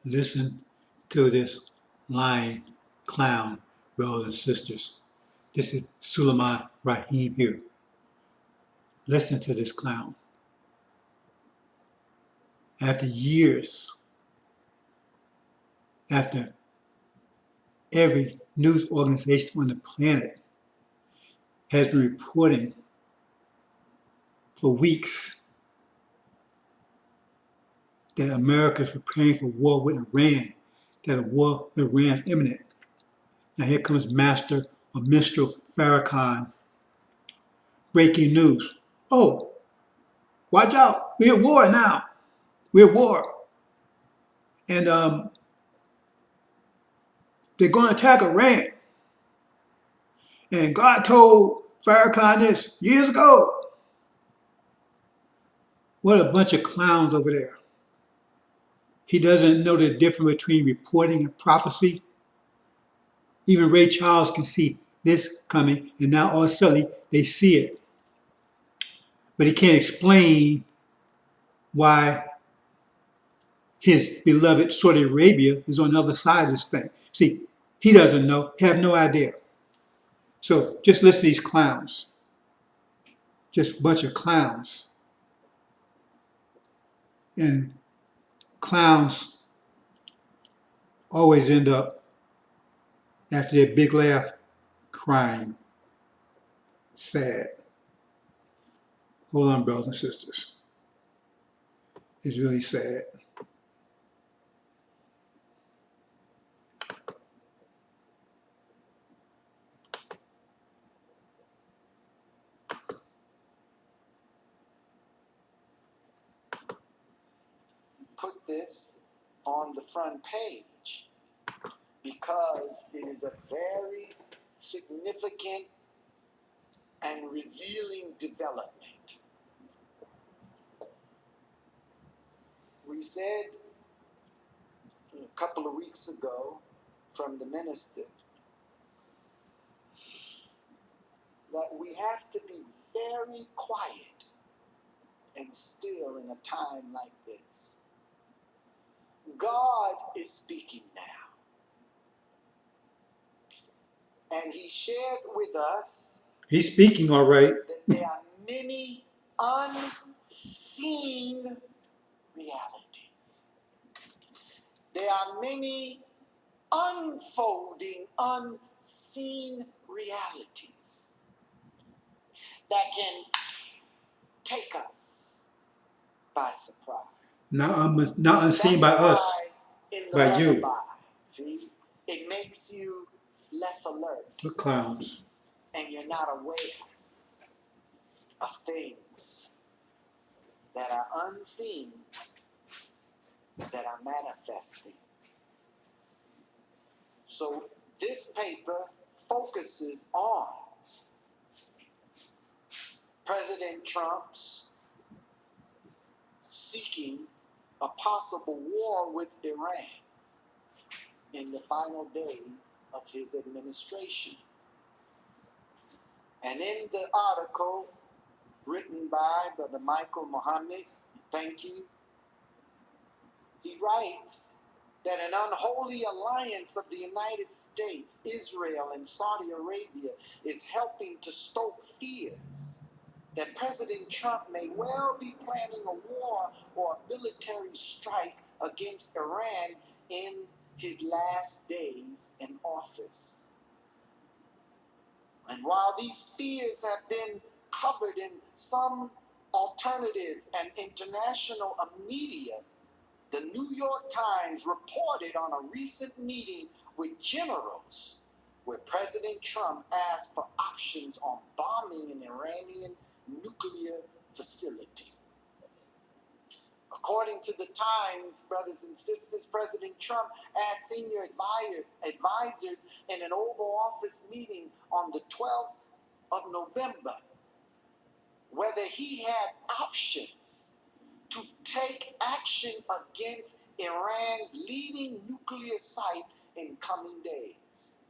Listen to this lying clown, brothers and sisters. This is Suleiman Raheem here. Listen to this clown. After years, after every news organization on the planet has been reporting for weeks that America is preparing for war with Iran, that a war with Iran is imminent. Now here comes Master or Minstrel FARRAKHAN. Breaking news. Oh, watch out. We're at war now. We're at war. And they're going to attack Iran. And God told Farrakhan this years ago. What a bunch of clowns over there. He doesn't know the difference between reporting and prophecy. Even Ray Charles can see this coming, and now all of a sudden they see it. But he can't explain why his beloved Saudi Arabia is on the other side of this thing. See, he doesn't know, have no idea. So just listen to these clowns. Just a bunch of clowns. And clowns always end up, after their big laugh, crying. Sad. Hold on, brothers and sisters. It's really sad. Put this on the front page because it is a very significant and revealing development. We said a couple of weeks ago from the minister that we have to be very quiet and still in a time like this. God is speaking now. And he shared with us. He's speaking all right. That there are many unseen realities. There are many unfolding, unseen realities that can take us by surprise. Not unseen by us, by you. See, it makes you less alert. The clowns. And you're not aware of things that are unseen, that are manifesting. So this paper focuses on President Trump's seeking a possible war with Iran in the final days of his administration. And in the article written by Brother Michael Muhammad, thank you, he writes that an unholy alliance of the United States, Israel, and Saudi Arabia is helping to stoke fears that President Trump may well be planning a war or a military strike against Iran in his last days in office. And while these fears have been covered in some alternative and international media, the New York Times reported on a recent meeting with generals where President Trump asked for options on bombing an Iranian nuclear facility. According to the Times, brothers and sisters, President Trump asked senior advisors in an Oval Office meeting on the 12th of November whether he had options to take action against Iran's leading nuclear site in coming days.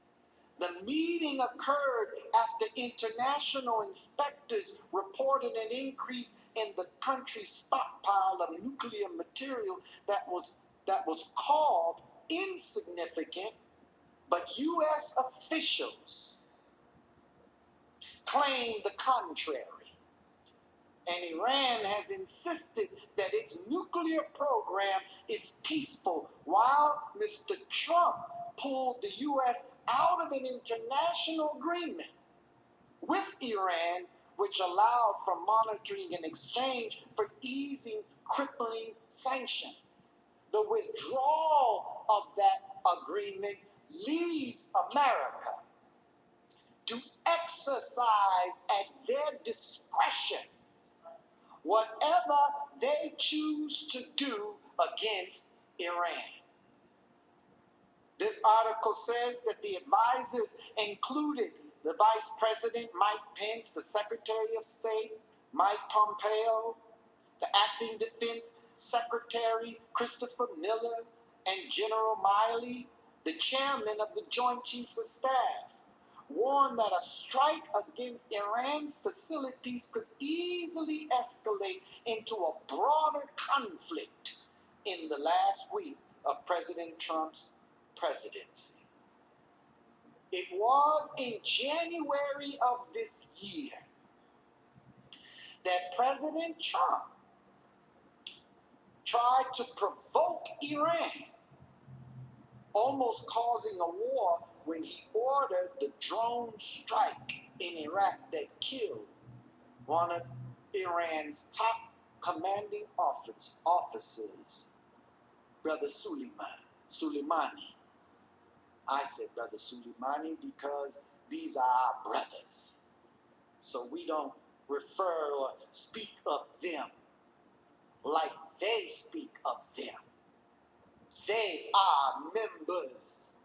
The meeting occurred after international inspectors reported an increase in the country's stockpile of nuclear material that that was called insignificant, but U.S. officials claim the contrary. And Iran has insisted that its nuclear program is peaceful, while Mr. Trump pulled the U.S. out of an international agreement with Iran, which allowed for monitoring in exchange for easing crippling sanctions. The withdrawal of that agreement leaves America to exercise at their discretion whatever they choose to do against Iran. This article says that the advisors included the Vice President Mike Pence, the Secretary of State Mike Pompeo, the Acting Defense Secretary Christopher Miller, and General Milley, the Chairman of the Joint Chiefs of Staff, warned that a strike against Iran's facilities could easily escalate into a broader conflict in the last week of President Trump's presidency. It was in January of this year that President Trump tried to provoke Iran, almost causing a war when he ordered the drone strike in Iraq that killed one of Iran's top commanding officers, Brother Soleimani. I said Brother Soleimani because these are our brothers. So we don't refer or speak of them like they speak of them. They are members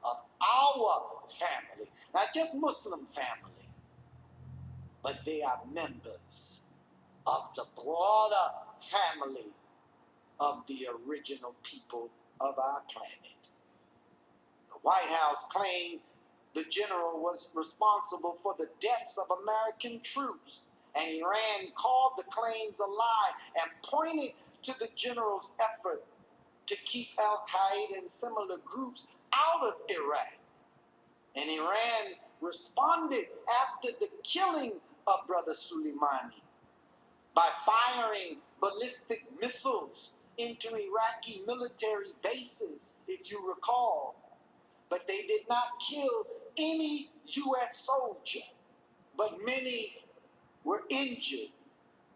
of our family, not just Muslim family, but they are members of the broader family of the original people of our planet. The White House claimed the general was responsible for the deaths of American troops, and Iran called the claims a lie and pointed to the general's effort to keep Al-Qaeda and similar groups out of Iraq. And Iran responded after the killing of Brother Soleimani by firing ballistic missiles into Iraqi military bases, if you recall. But they did not kill any U.S. soldier, but many were injured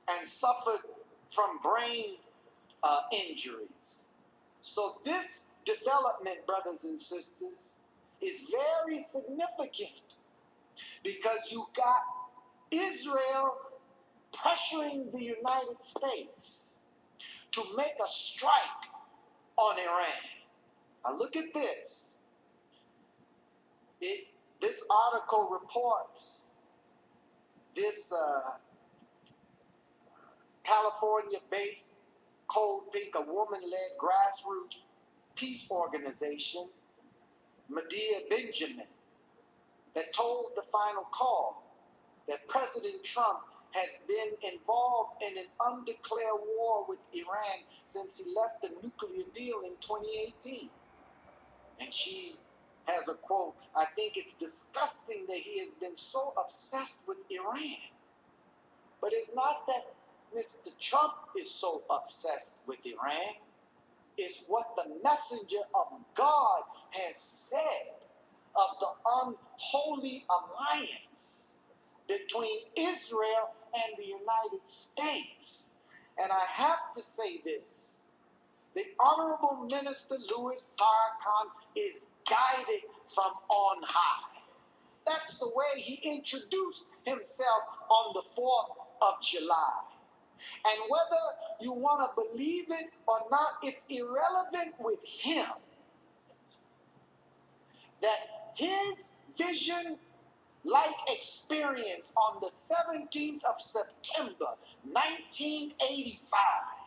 and suffered from brain injuries. So this development, brothers and sisters, is very significant because you got Israel pressuring the United States to make a strike on Iran. Now look at this. This article reports this California-based Cold Pink, a woman-led grassroots peace organization, Medea Benjamin, that told the Final Call that President Trump has been involved in an undeclared war with Iran since he left the nuclear deal in 2018. And she has a quote, "I think it's disgusting that he has been so obsessed with Iran." But it's not that Mr. Trump is so obsessed with Iran. It's what the messenger of God has said of the unholy alliance between Israel and the United States. And I have to say this. The Honorable Minister Louis Farrakhan is guided from on high. That's the way he introduced himself on the 4th of July. And whether you want to believe it or not, it's irrelevant with him that his vision-like experience on the 17th of September, 1985,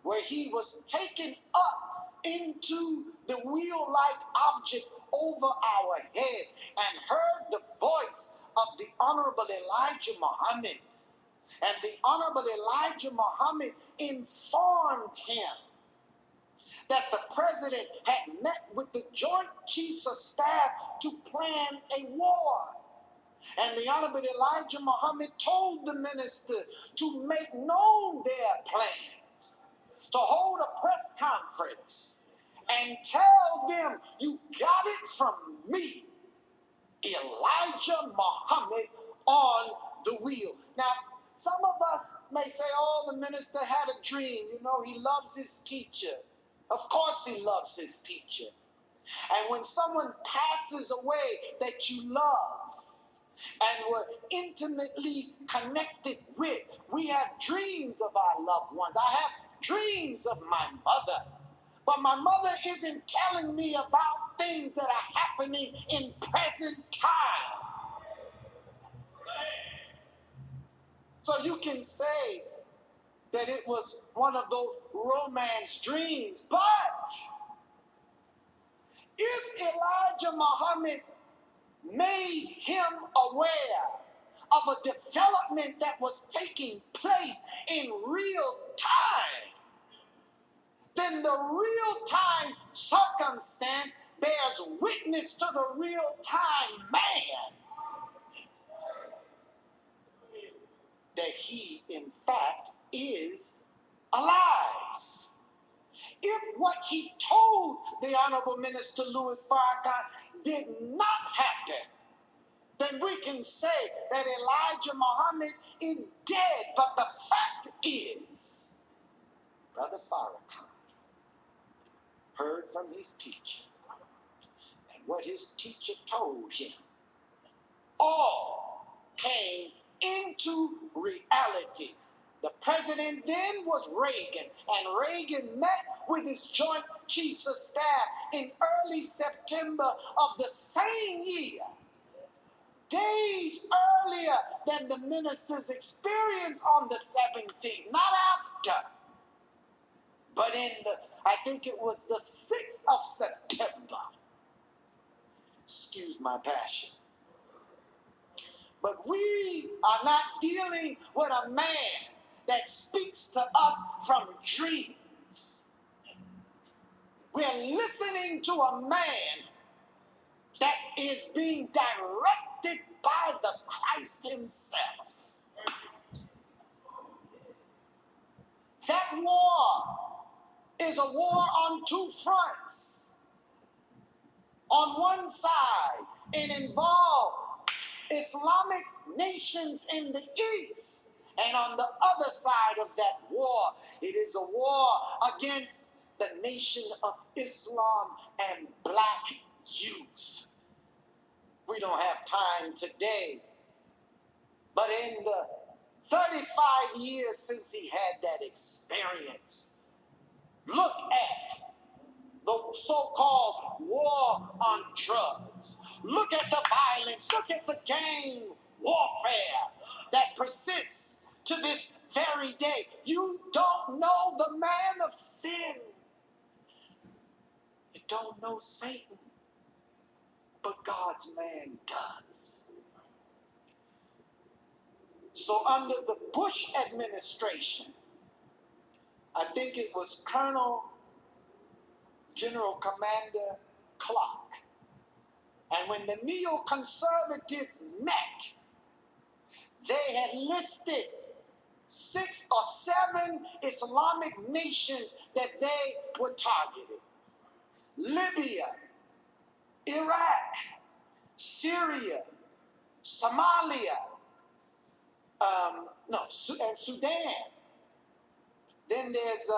where he was taken up into the wheel-like object over our head and heard the voice of the Honorable Elijah Muhammad. And the Honorable Elijah Muhammad informed him that the president had met with the Joint Chiefs of Staff to plan a war. And the Honorable Elijah Muhammad told the minister to make known their plans, to hold a press conference and tell them, you got it from me, Elijah Muhammad on the wheel. Now, some of us may say, oh, the minister had a dream. You know, he loves his teacher. Of course he loves his teacher. And when someone passes away that you love and were intimately connected with, we have dreams of our loved ones. I have dreams of my mother. But my mother isn't telling me about things that are happening in present time. So you can say that it was one of those romance dreams. But if Elijah Muhammad made him aware of a development that was taking place in real time, then the real-time circumstance bears witness to the real-time man that he, in fact, is alive. If what he told the Honorable Minister Louis Farrakhan did not happen, then we can say that Elijah Muhammad is dead. But the fact is, Brother Farrakhan heard from his teacher, and what his teacher told him all came into reality. The president then was Reagan, and Reagan met with his Joint Chiefs of Staff in early September of the same year, days earlier than the minister's experience on the 17th, not after. But I think it was the 6th of September. Excuse my passion. But we are not dealing with a man that speaks to us from dreams. We're listening to a man that is being directed by the Christ himself. That war is a war on two fronts. On one side, it involved Islamic nations in the east, and on the other side of that war, it is a war against the Nation of Islam and black youth. We don't have time today, but in the 35 years since he had that experience, look at the so-called war on drugs. Look at the violence. Look at the gang warfare that persists to this very day. You don't know the man of sin. You don't know Satan, but God's man does. So under the Bush administration, I think it was General Commander Clark. And when the neoconservatives met, they had listed 6 or 7 Islamic nations that they were targeting. Libya, Iraq, Syria, Somalia, and Sudan. Then there's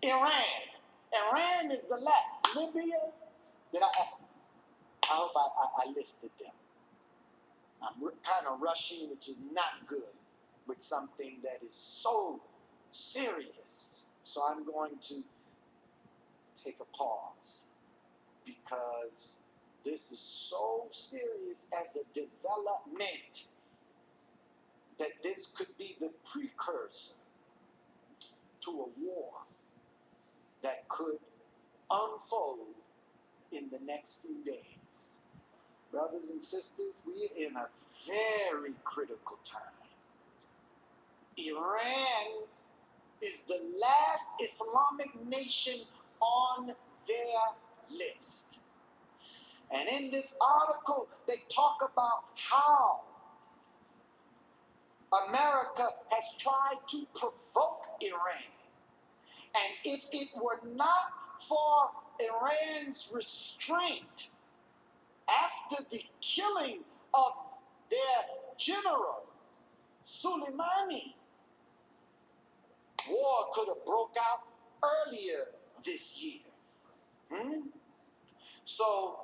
Iran. Iran is the last. Libya, I hope I listed them. I'm kind of rushing, which is not good with something that is so serious. So I'm going to take a pause because this is so serious as a development that this could be the precursor to a war that could unfold in the next few days. Brothers and sisters, we're in a very critical time. Iran is the last Islamic nation on their list. And in this article, they talk about how America has tried to provoke Iran. And if it were not for Iran's restraint after the killing of their general, Soleimani, war could have broke out earlier this year. So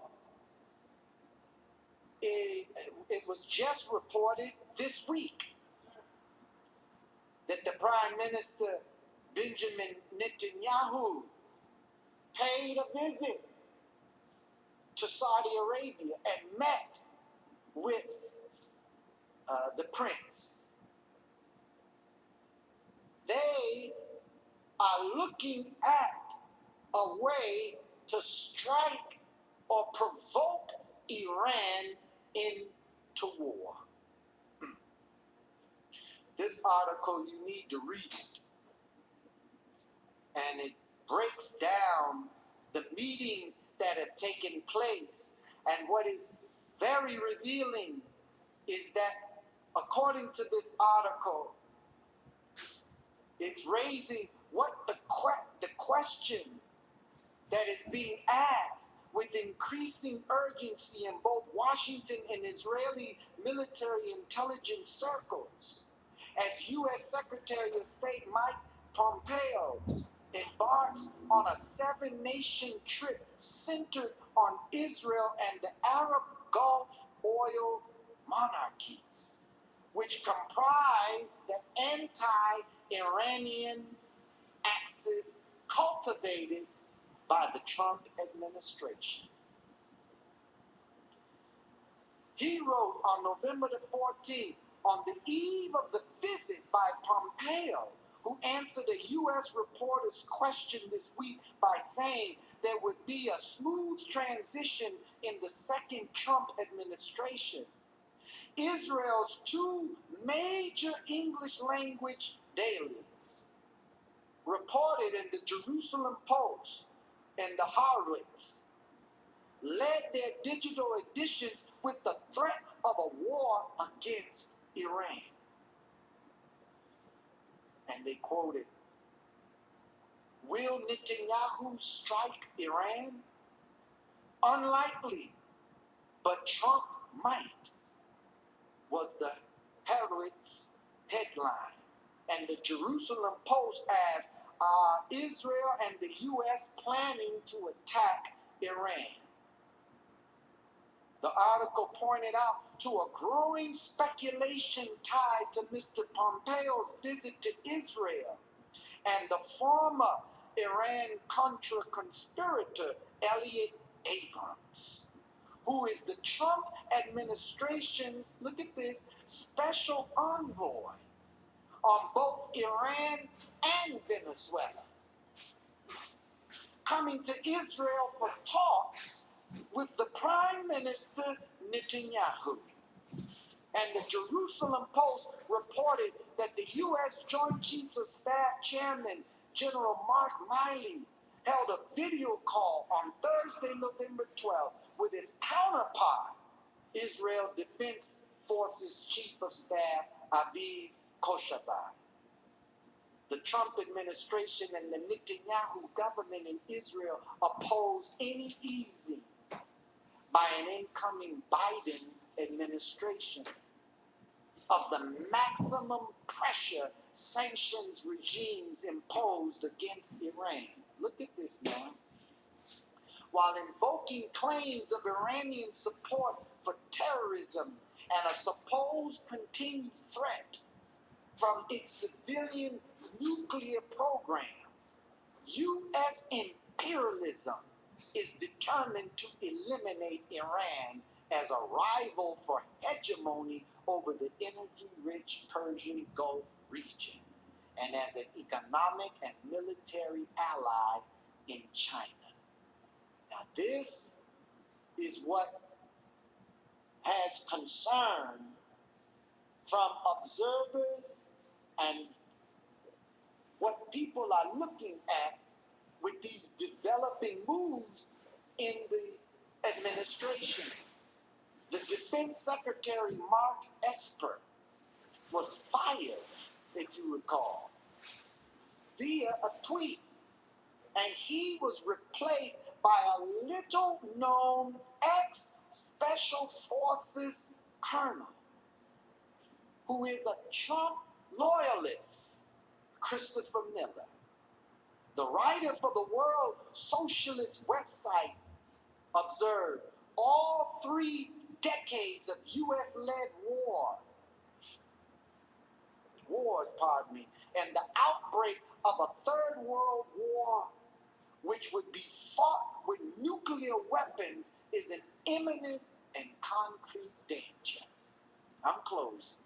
it was just reported this week that the Prime Minister Benjamin Netanyahu paid a visit to Saudi Arabia and met with the prince. They are looking at a way to strike or provoke Iran into war. This article, you need to read it. And it breaks down the meetings that have taken place. And what is very revealing is that, according to this article, it's raising what the question that is being asked with increasing urgency in both Washington and Israeli military intelligence circles, as U.S. Secretary of State Mike Pompeo embarks on a 7-nation trip centered on Israel and the Arab Gulf oil monarchies, which comprise the anti-Iranian axis cultivated by the Trump administration. He wrote on November the 14th, on the eve of the visit by Pompeo, who answered a U.S. reporter's question this week by saying there would be a smooth transition in the second Trump administration. Israel's 2 major English language dailies reported in the Jerusalem Post and the Haaretz led their digital editions with the threat of a war against Iran. And they quoted, "Will Netanyahu strike Iran? Unlikely, but Trump might," was the Haaretz headline. And the Jerusalem Post asked, are Israel and the U.S. planning to attack Iran? The article pointed out to a growing speculation tied to Mr. Pompeo's visit to Israel and the former Iran-Contra conspirator Elliot Abrams, who is the Trump administration's, look at this, special envoy on both Iran and Venezuela, coming to Israel for talks with the Prime Minister Netanyahu. And the Jerusalem Post reported that the U.S. Joint Chiefs of Staff Chairman General Mark Milley held a video call on Thursday, November 12th, with his counterpart, Israel Defense Forces Chief of Staff Aviv Kochavar. The Trump administration and the Netanyahu government in Israel oppose any easing by an incoming Biden administration of the maximum pressure sanctions regimes imposed against Iran. Look at this now. While invoking claims of Iranian support for terrorism and a supposed continued threat from its civilian nuclear program, U.S. imperialism is determined to eliminate Iran as a rival for hegemony over the energy-rich Persian Gulf region and as an economic and military ally in China. Now, this is what has concern from observers and what people are looking at with these developing moves in the administration. The Defense Secretary Mark Esper was fired, if you recall, via a tweet, and he was replaced by a little-known ex-Special Forces colonel who is a Trump loyalist, Christopher Miller. The writer for the World Socialist website observed all 3 decades of U.S.-led wars, and the outbreak of a third world war, which would be fought with nuclear weapons, is an imminent and concrete danger. I'm closing.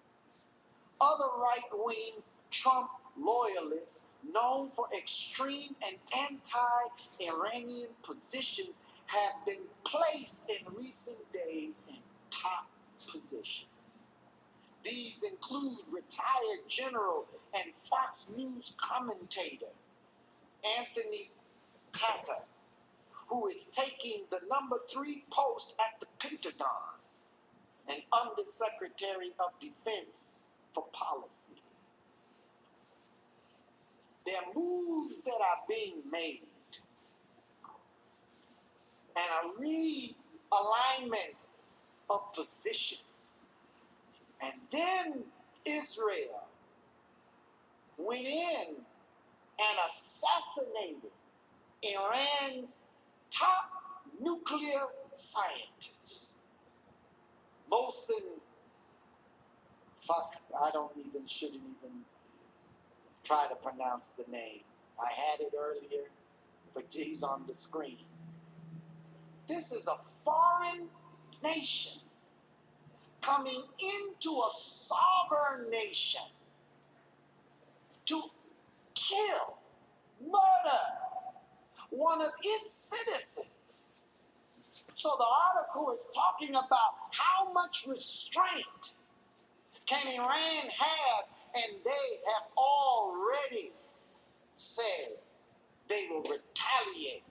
Other right-wing Trump loyalists, known for extreme and anti-Iranian positions, have been placed in recent days in top positions. These include retired general and Fox News commentator Anthony Tata, who is taking the #3 post at the Pentagon, and Undersecretary of Defense for Policy. There are moves that are being made and a realignment of positions. And then Israel went in and assassinated Iran's top nuclear scientist, Mohsen, shouldn't even try to pronounce the name. I had it earlier, but he's on the screen. This is a foreign nation coming into a sovereign nation to kill, murder one of its citizens. So the article is talking about how much restraint can Iran have, and they have already said they will retaliate.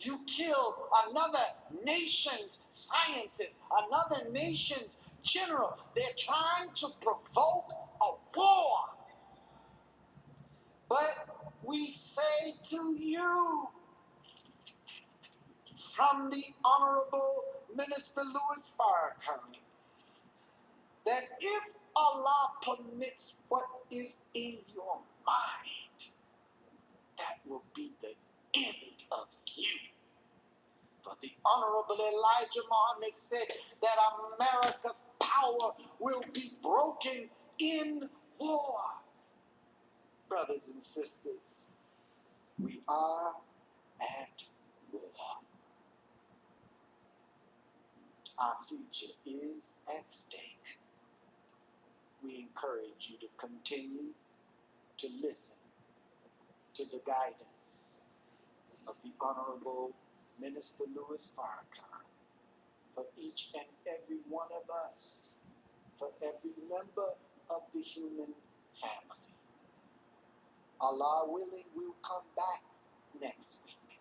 You kill another nation's scientist, another nation's general. They're trying to provoke a war. But we say to you, from the Honorable Minister Louis Farrakhan, that if Allah permits what is in your mind, that will be the end of you. For the Honorable Elijah Muhammad said that America's power will be broken in war. Brothers and sisters, we are at war. Our future is at stake. We encourage you to continue to listen to the guidance of the Honorable Minister Louis Farrakhan, for each and every one of us, for every member of the human family. Allah willing, we'll come back next week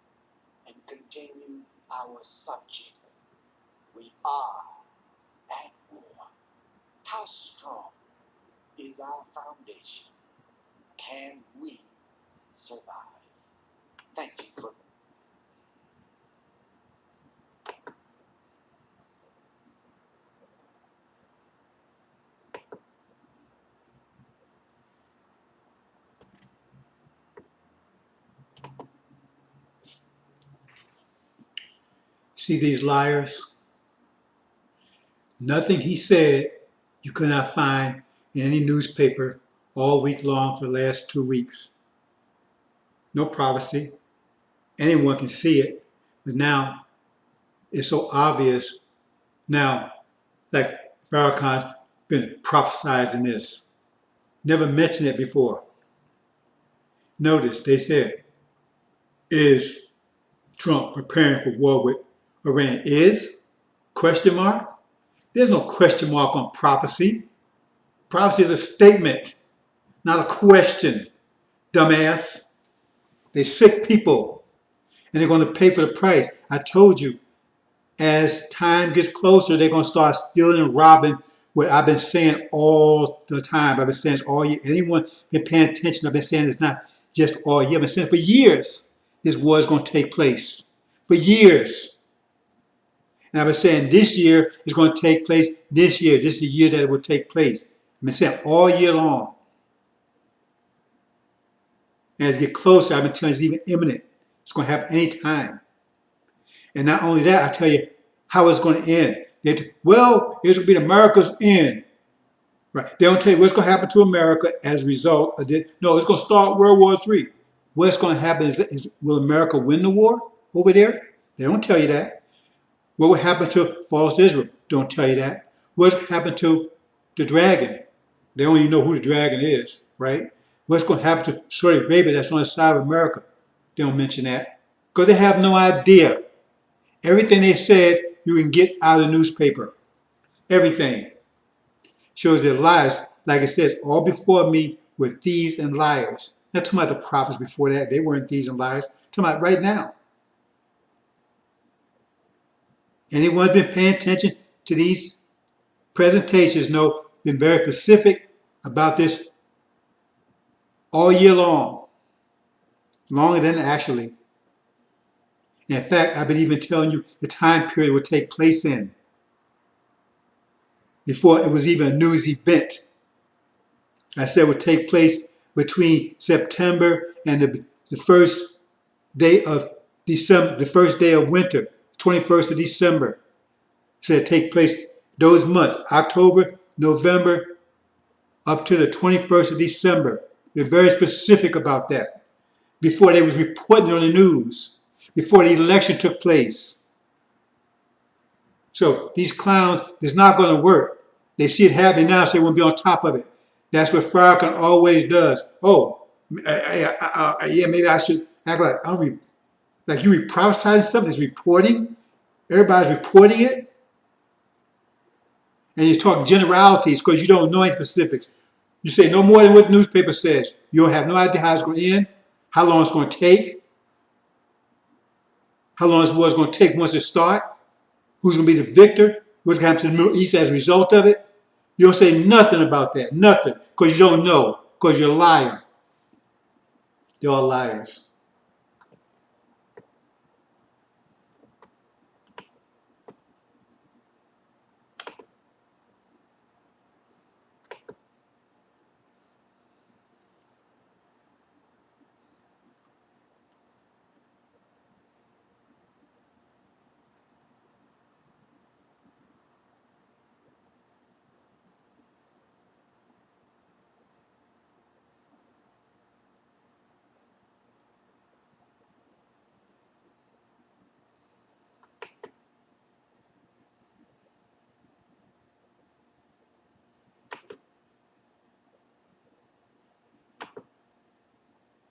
and continue our subject. We are at war. How strong is our foundation? Can we survive? Thank you for See these liars? Nothing he said you could not find in any newspaper all week long for the last 2 weeks. No privacy. Anyone can see it, but now it's so obvious. Now, like Farrakhan's been prophesizing this. Never mentioned it before. Notice they said, is Trump preparing for war with Iran? Is? Question mark? There's no question mark on prophecy. Prophecy is a statement, not a question. dumbass. They sick people, and they're going to pay for the price. I told you, as time gets closer, they're going to start stealing and robbing. What I've been saying all the time. I've been saying this all year. Anyone been paying attention, I've been saying it's not just all year. I've been saying for years, this war is going to take place. For years. And I've been saying this year is going to take place this year. This is the year that it will take place. I've been saying all year long. And as it get closer, I've been telling you it's even imminent. It's going to happen any time. And not only that, I tell you how it's going to end. Well, it's going to be America's end. Right? They don't tell you what's going to happen to America as a result of this. No, it's going to start World War III. What's going to happen is will America win the war over there? They don't tell you that. What will happen to false Israel? Don't tell you that. What's happened to the dragon? They don't even know who the dragon is, right? What's going to happen to Saudi Arabia that's on the side of America? They don't mention that because they have no idea. Everything they said you can get out of the newspaper. Everything shows their lies. Like it says, all before me were thieves and liars. Not talking about the prophets before that. They weren't thieves and liars. Talking about right now. Anyone who's been paying attention to these presentations know been very specific about this all year long. Longer than actually. In fact, I've been even telling you the time period it would take place in before it was even a news event. I said it would take place between September and the first day of December, the first day of winter, 21st of December. I said it take place those months, October, November, up to the 21st of December. They're very specific about that. Before they was reporting on the news. Before the election took place. So these clowns, it's not going to work. They see it happening now, so they won't be on top of it. That's what FARRAKHAN always does. Oh, yeah, maybe I should act like you prophesying something. It's reporting. Everybody's reporting it. And you talk generalities because you don't know any specifics. You say no more than what the newspaper says. You don't have no idea how it's going to end, how long it's going to take. How long this war is going to take once it starts? Who's going to be the victor? What's going to happen to the Middle East as a result of it? You don't say nothing about that. Nothing. Because you don't know. Because you're a liar. You're all liars.